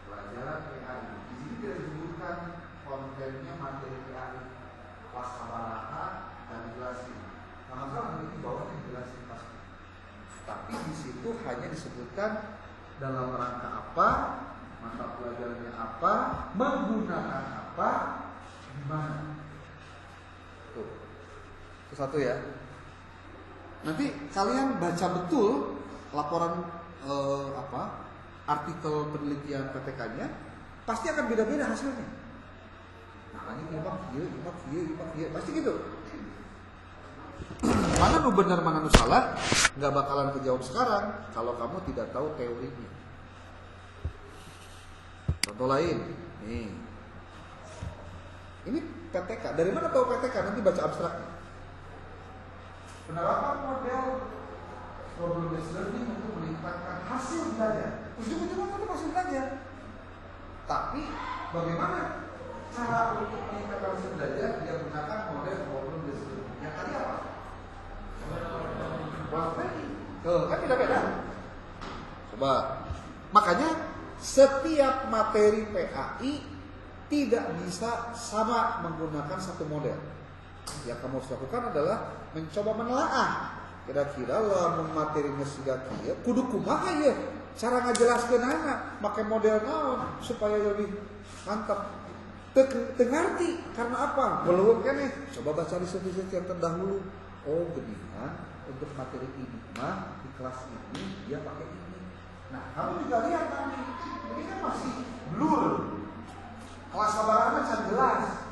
pelajaran PAI. Di sini tidak disebutkan disebutkan dalam rangka apa, mata pelajarannya apa, menggunakan apa, gimana. Tuh. Itu satu ya. Nanti kalian baca betul laporan artikel penelitian PTK-nya, pasti akan beda-beda hasilnya. Nah, ini iya, pasti gitu. Mana nu benar, mana nu salah, nggak bakalan kejawab sekarang kalau kamu tidak tahu teorinya. Contoh lain, nih, ini PTK. Dari mana tahu PTK? Nanti baca abstraknya. Penerapan model problem based learning untuk meningkatkan hasil belajar. Ujung-ujungnya itu hasil belajar. Tapi bagaimana cara untuk meningkatkan hasil belajar? Dia gunakan model problem based learning. Yang tadi apa? Kan beda-beda. Coba. Makanya setiap materi PAI tidak bisa sama menggunakan satu model. Yang kamu harus lakukan adalah mencoba menelaah. Kira-kira lamun materinya siga kieu kudu kumaha ya cara ngajelaskeun anak make model naon supaya lebih mantap. Teu ngarti karena apa? Belum keneh. Coba baca riset-riset yang terdahulu. Oh, geningan untuk materi ini mah di kelas ini dia pakai ini. Nah, kamu juga lihat nanti ini kan masih blur. Kelas sabarannya kan jelas.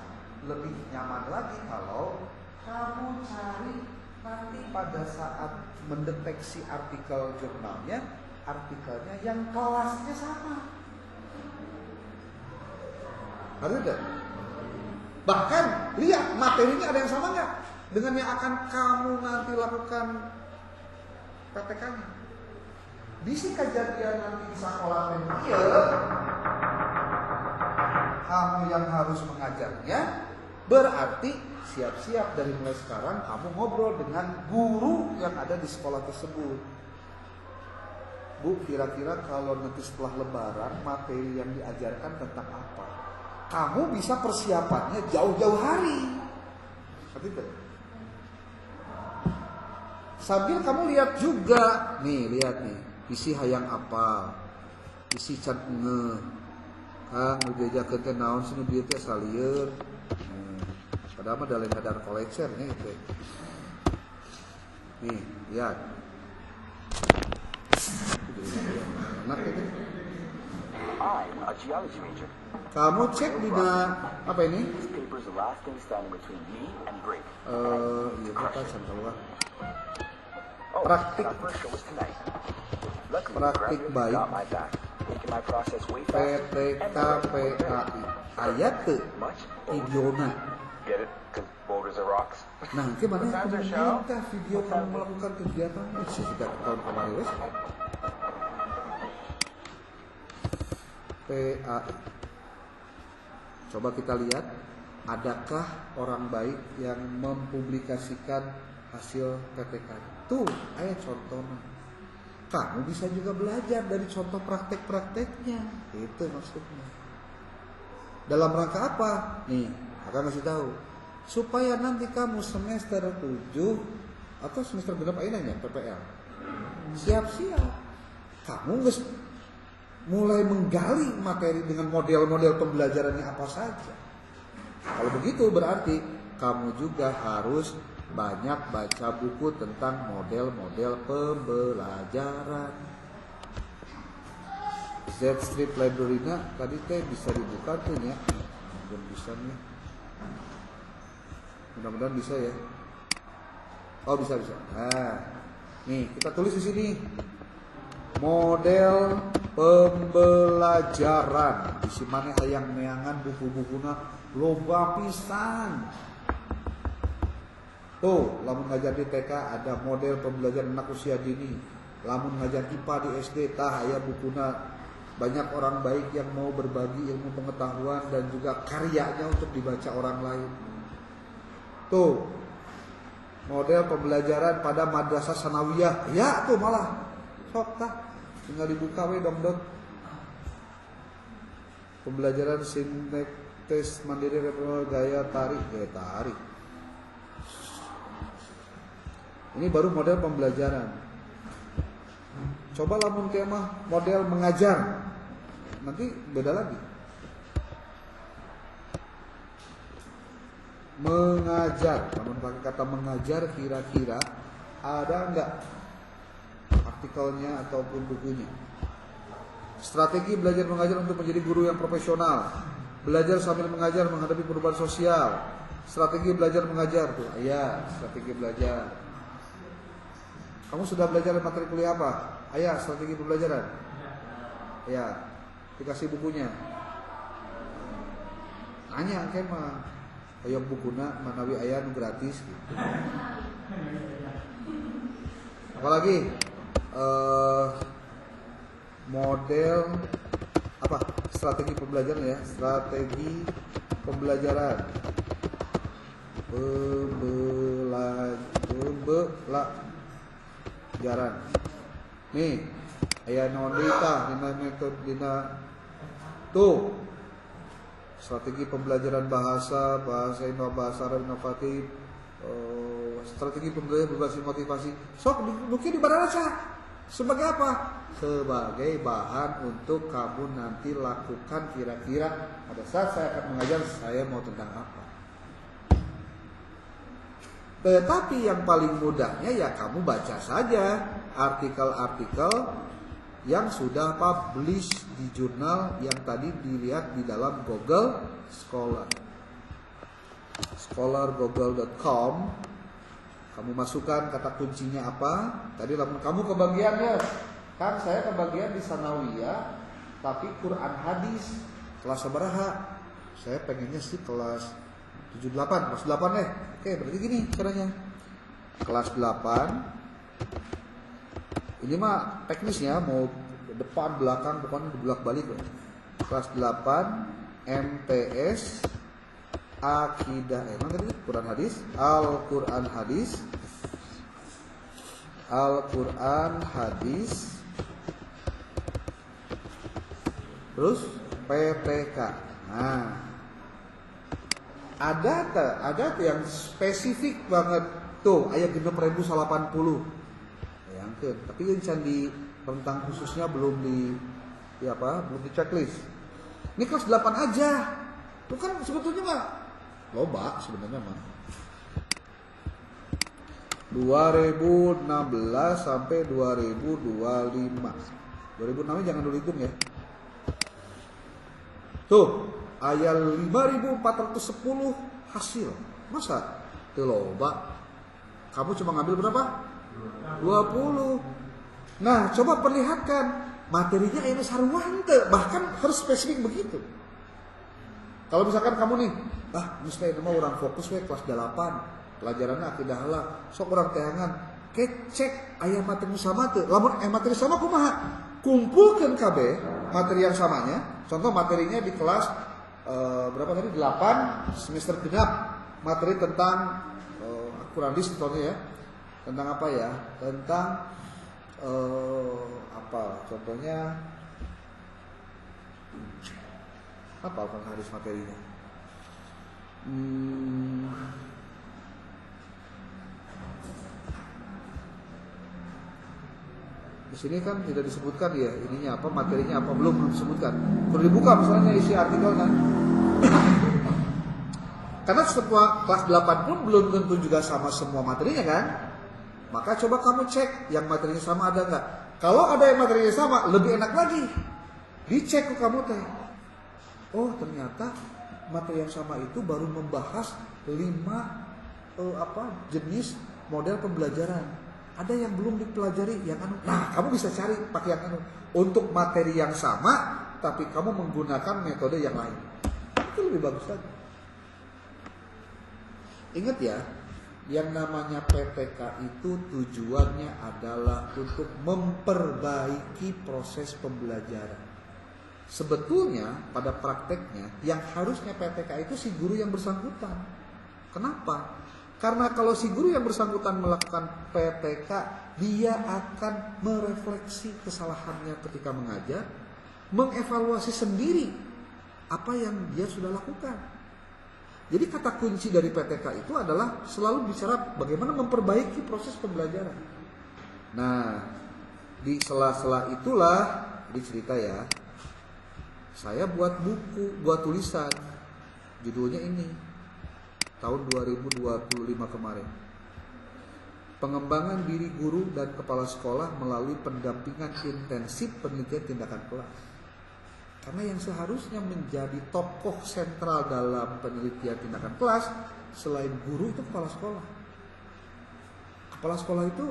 Lebih nyaman lagi kalau kamu cari nanti pada saat mendeteksi artikel jurnalnya, artikelnya yang kelasnya sama. Harus ada. Bahkan lihat materinya ada yang sama nggak dengan yang akan kamu nanti lakukan PTK-nya. Bisa kejadian nanti di sekolah iya, kamu yang harus mengajarnya, berarti siap-siap dari mulai sekarang kamu ngobrol dengan guru yang ada di sekolah tersebut. Bu, kira-kira kalau nanti setelah lebaran materi yang diajarkan tentang apa? Kamu bisa persiapannya jauh-jauh hari. Seperti itu. Sambil kamu lihat juga, nih lihat nih, isi hayang apa, isi can nge, kang ngejajakeun teh naon sih nu dieu teh salieur. Padahal mah dalam kadar collection nih gitu. Nih, lihat. Enak itu. Kamu cek di apa ini? Iya betul keluar. Praktik baik PTKPAI ayat tuh videona. Nah, gimana kemudian video kamu melakukan kegiatan sejak tahun kemarin PAI. Coba kita lihat, adakah orang baik yang mempublikasikan hasil PTK? Tuh, ayo contohnya. Kamu bisa juga belajar dari contoh praktek-prakteknya. Itu maksudnya. Dalam rangka apa? Nih, akan kasih tahu. Supaya nanti kamu semester 7 atau semester berapa ini ya PPL. Siap-siap. Kamu mulai menggali materi dengan model-model pembelajarannya apa saja. Kalau begitu berarti kamu juga harus banyak baca buku tentang model-model pembelajaran. Z-Strip Library-nya tadi teh bisa dibuka tuh ya. Belum bisa nih. Mudah-mudahan bisa ya. Oh bisa. Nah, nih kita tulis di sini model pembelajaran. Isi mana hayang neangan buku-bukuna loba pisan. Tuh, lamun ngajar di TK ada model pembelajaran anak usia dini. Lamun ngajar IPA di SD tah aya bukuna. Banyak orang baik yang mau berbagi ilmu pengetahuan dan juga karyanya untuk dibaca orang lain. Tuh, model pembelajaran pada madrasah sanawiyah. Ya tuh malah sok tah tinggal dibuka we dong. Pembelajaran sintaksis mandiri gaya tarik. Ini baru model pembelajaran. Coba lamun tema model mengajar, nanti beda lagi. Mengajar, lamun pakai kata mengajar kira-kira ada enggak artikelnya ataupun bukunya? Strategi belajar mengajar untuk menjadi guru yang profesional. Belajar sambil mengajar menghadapi perubahan sosial. Strategi belajar mengajar tuh. Ayah, strategi belajar. Kamu sudah belajar materi kuliah apa? Ayah, strategi pembelajaran. Ya, dikasih bukunya. Nanya kan mah, ayo bukuna manawi ayah nu gratis gitu. Apalagi model apa? Strategi pembelajaran ya, strategi pembelajaran. Pembelajaran. Nih, aya naon deui tah dina metode dina tuh. Strategi pembelajaran bahasa inovatif, strategi pembelajaran berbasis motivasi. Sok duki di bararaca. Sebagai apa? Sebagai bahan untuk kamu nanti lakukan kira-kira pada saat saya akan mengajar saya mau tentang apa. Tetapi yang paling mudahnya ya kamu baca saja artikel-artikel yang sudah publish di jurnal yang tadi dilihat di dalam Google Scholar. Scholargoogle.com. Kamu masukkan kata kuncinya apa? Tadi kamu kebagian ya. Kan saya kebagian di Sanawiyah, tapi Quran hadis kelas sabaraha? Saya pengennya sih kelas 78, kelas 8 deh. Oke, berarti gini caranya. Kelas 8. Ini mah teknisnya mau depan belakang pokoknya dibolak-balik. Kelas 8 MTS Akidah tadi Quran hadis, Al-Quran hadis. Terus PTK. Nah, ada yang spesifik banget tuh ayat 6.080. Bayangkeun, tapi yang di rentang khususnya belum di checklist. Ini kelas 8 aja. Itu kan sebetulnya mah loba sebenarnya mah. 2016 sampai 2025. 2006 jangan dulu hitung ya. Tuh, ayat 5410 hasil. Masa teu loba? Kamu cuma ngambil berapa? 20. Nah, coba perlihatkan materinya ini sarua henteu, bahkan harus spesifik begitu. Kalau misalkan kamu nih, mesti nama orang fokus we kelas 8, pelajarannya akidah halal, sok orang teangan, cek aya materi sama teu. Lamun materi sama kumaha? Kumpulkan KB materi yang samanya. Contoh materinya di kelas berapa tadi? 8 semester genap. Materi tentang Al-Quran contohnya ya. Tentang apa ya? Tentang apa? Contohnya apa Al-Quran hadis materinya? Di sini kan tidak disebutkan ya ininya apa, materinya apa, belum disebutkan. Perlu dibuka misalnya isi artikelnya. Karena setelah kelas 8 pun belum tentu juga sama semua materinya kan. Maka coba kamu cek yang materinya sama ada enggak. Kalau ada yang materinya sama, lebih enak lagi. Dicek ke kamu teh. Oh, ternyata materi yang sama itu baru membahas 5 jenis model pembelajaran. Ada yang belum dipelajari yang anu. Nah, kamu bisa cari pakai yang anu. Untuk materi yang sama, tapi kamu menggunakan metode yang lain. Itu lebih bagus lagi. Ingat ya, yang namanya PTK itu tujuannya adalah untuk memperbaiki proses pembelajaran. Sebetulnya pada prakteknya yang harusnya PTK itu si guru yang bersangkutan. Kenapa? Karena kalau si guru yang bersangkutan melakukan PTK, dia akan merefleksi kesalahannya ketika mengajar, mengevaluasi sendiri apa yang dia sudah lakukan. Jadi kata kunci dari PTK itu adalah selalu bicara bagaimana memperbaiki proses pembelajaran. Nah, Di sela-sela itulah, ini cerita ya, saya buat buku, buat tulisan. Judulnya ini, tahun 2025 kemarin. Pengembangan diri guru dan kepala sekolah melalui pendampingan intensif penelitian tindakan kelas. Karena yang seharusnya menjadi tokoh sentral dalam penelitian tindakan kelas selain guru itu kepala sekolah. Kepala sekolah itu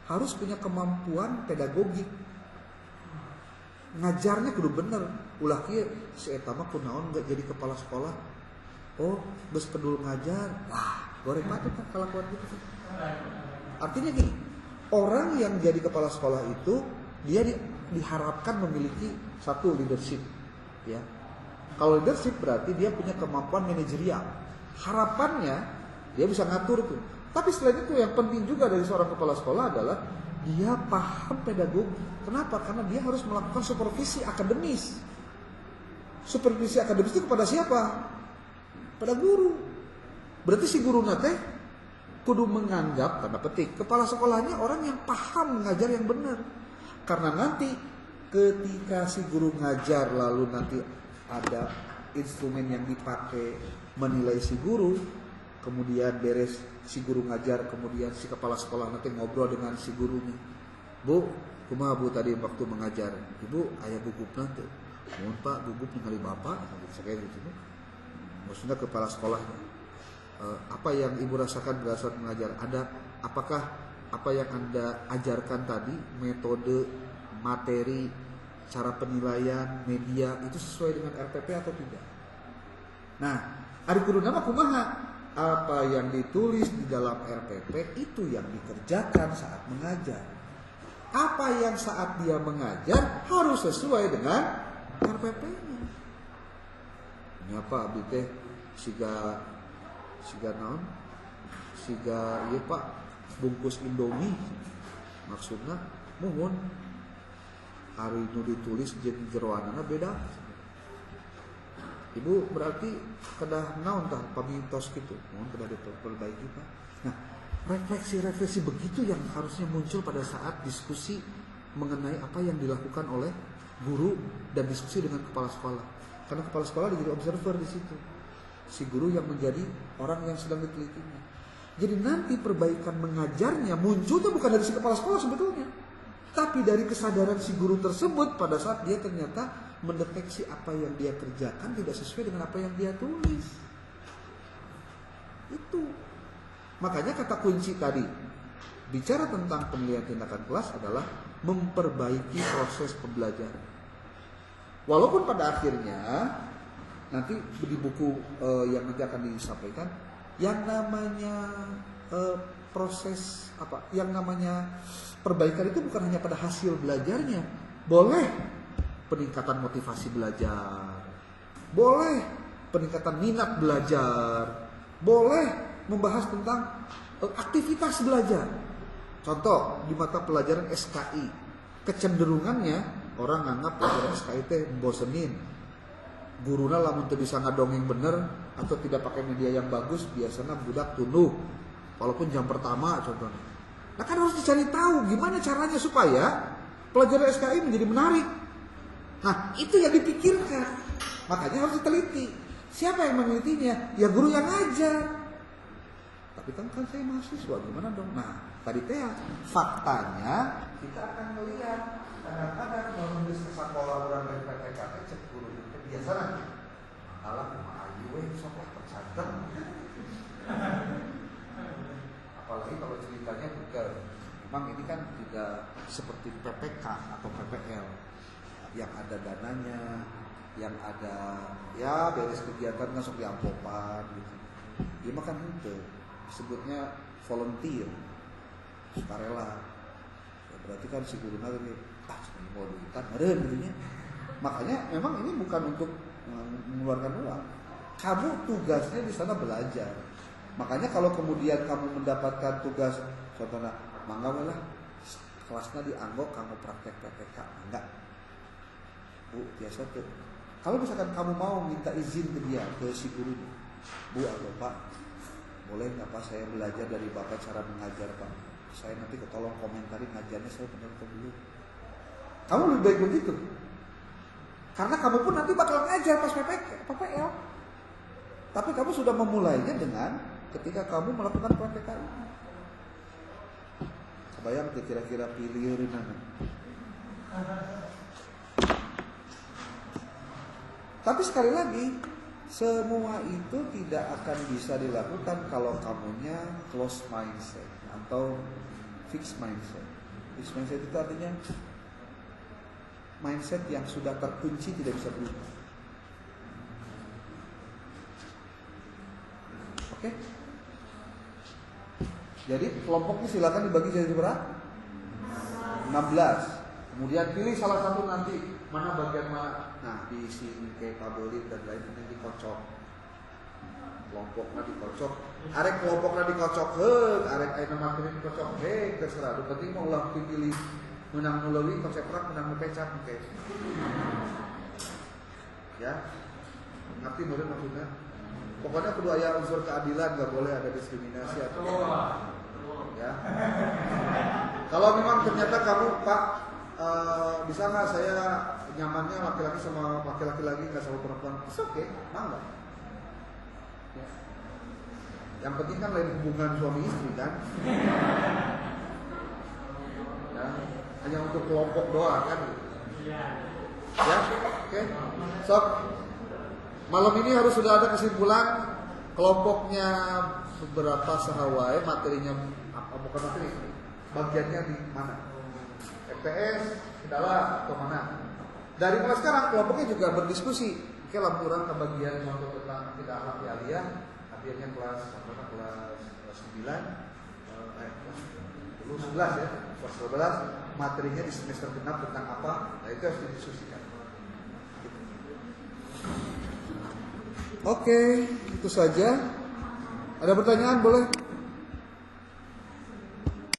harus punya kemampuan pedagogik. Ngajarnya kudu bener. Ulah kieu si eta mah kunaon enggak jadi kepala sekolah. Oh, geus pedul ngajar. Wah, goreng mati kan kelakuan gitu. Artinya gini, orang yang jadi kepala sekolah itu dia diharapkan memiliki satu leadership, ya. Kalau leadership berarti dia punya kemampuan manajerial. Harapannya dia bisa ngatur tuh. Tapi selain itu yang penting juga dari seorang kepala sekolah adalah dia paham pedagogi. Kenapa? Karena dia harus melakukan supervisi akademis. Supervisi akademis itu kepada siapa? Pada guru. Berarti si guru teh kudu menganggap, tanda petik, kepala sekolahnya orang yang paham ngajar yang benar. Karena nanti ketika si guru ngajar lalu nanti ada instrumen yang dipakai menilai si guru, kemudian beres si guru ngajar, kemudian si kepala sekolah nanti ngobrol dengan si gurunya. Bu, kumaha bu tadi waktu mengajar? Ibu aya gugup nanti. Mohon Pak, gugup ningali Bapak, kayak gitu. Maksudnya kepala sekolahnya. Apa yang ibu rasakan pada saat mengajar? Apakah apa yang Anda ajarkan tadi, metode, materi, cara penilaian, media itu sesuai dengan RPP atau tidak? Nah, ari kudu nama kumaha? Apa yang ditulis di dalam RPP itu yang dikerjakan saat mengajar. Apa yang saat dia mengajar harus sesuai dengan RPP-nya. Ini apa abdi teh siga naon? Siga ieu Pak bungkus Indomie. Maksudna muhun hari nu ditulis jeung jeroanana beda. Ibu berarti kedah naon tah pamintos kitu. Mohon kedah diperbaiki Pak. Nah, refleksi-refleksi begitu yang harusnya muncul pada saat diskusi mengenai apa yang dilakukan oleh guru dan diskusi dengan kepala sekolah. Karena kepala sekolah jadi observer di situ. Si guru yang menjadi orang yang sedang ditelitinya. Jadi nanti perbaikan mengajarnya munculnya bukan dari si kepala sekolah sebetulnya, tapi dari kesadaran si guru tersebut pada saat dia ternyata mendeteksi apa yang dia kerjakan tidak sesuai dengan apa yang dia tulis. Itu. Makanya kata kunci tadi bicara tentang penilaian tindakan kelas adalah memperbaiki proses pembelajaran. Walaupun pada akhirnya nanti di buku yang nanti akan disampaikan yang namanya proses apa, yang namanya perbaikan itu bukan hanya pada hasil belajarnya. Boleh peningkatan motivasi belajar, boleh peningkatan minat belajar, boleh membahas tentang aktivitas belajar. Contoh di mata pelajaran SKI, kecenderungannya orang nganggap pelajaran SKI itu bosenin. Guruna lamun teu bisa ngadongeng bener atau tidak pakai media yang bagus, biasanya budak tunduk walaupun jam pertama contohnya. Nah kan harus dicari tahu gimana caranya supaya pelajaran SKI menjadi menarik. Nah itu yang dipikirkan, makanya harus diteliti. Siapa yang menelitinya? Ya guru yang ngajar. Tapi kan saya mahasiswa, gimana dong? Nah tadi teh faktanya kita akan melihat kadang-kadang menulis ke sekolah orang dari PPK cek guru itu biasanya alah kumaha ayu we sok lah tercantum. Apalagi kalau ceritanya bukan, memang ini kan tidak seperti PPK atau PPL yang ada dananya, yang ada ya beres kegiatan kan sok diampopan gitu. Dia mah kan itu disebutnya volunteer, sukarela. Ya, berarti kan si guru nanti mau duitan meureun gitu. Makanya memang ini bukan untuk mengeluarkan uang. Kamu tugasnya di sana belajar. Makanya kalau kemudian kamu mendapatkan tugas, contohnya mangga we lah kelasnya dianggok kamu praktek PPK, enggak. Bu, biasa tuh. Kalau misalkan kamu mau minta izin ke dia, ke si guru, Bu atau Pak, boleh nggak Pak saya belajar dari Bapak cara mengajar Pak? Saya nanti ketolong komentarin ngajarnya saya benar atau belum. Kamu lebih baik begitu. Karena kamu pun nanti bakal ngajar pas PPL. Tapi kamu sudah memulainya dengan ketika kamu melakukan PPK. Kebayang kira-kira pilih mana? Tapi sekali lagi, semua itu tidak akan bisa dilakukan kalau kamunya close mindset atau fixed mindset. Fixed mindset itu artinya mindset yang sudah terkunci tidak bisa berubah. Oke? Jadi kelompoknya silakan dibagi jadi berapa? 16. Kemudian pilih salah satu nanti mana bagian mana. Nah, diisi kayak tabelin dan lain-lain dikocok. Kelompoknya dikocok. Arek kelompoknya dikocok, arek ayeuna materi dikocok, terserah. Yang penting mau ulah pilih menang nulawi konsep rak menang pecah oke. Ya. Ngerti meureun maksudnya? Pokoknya kudu aya unsur keadilan, enggak boleh ada diskriminasi atau ya. Kalau memang ternyata kamu Pak bisa nggak saya nyamannya laki-laki sama laki-laki lagi nggak sama perempuan, it's okay, mangga. Ya. Yang penting kan lain hubungan suami istri kan. Ya. Hanya untuk kelompok doang kan. Ya, oke. So malam ini harus sudah ada kesimpulan kelompoknya beberapa sahawai, materinya bukan materi, bagiannya di mana? FPS, kendala atau mana? Dari mulai sekarang kelompoknya juga berdiskusi. Oke, lampuran kebagian contoh tentang tidak akhlak aliyah, akhirnya kelas 9, kelas 11 ya, kelas 12, materinya di semester genap tentang apa? Nah itu harus didiskusikan. Oke, itu saja. Ada pertanyaan boleh?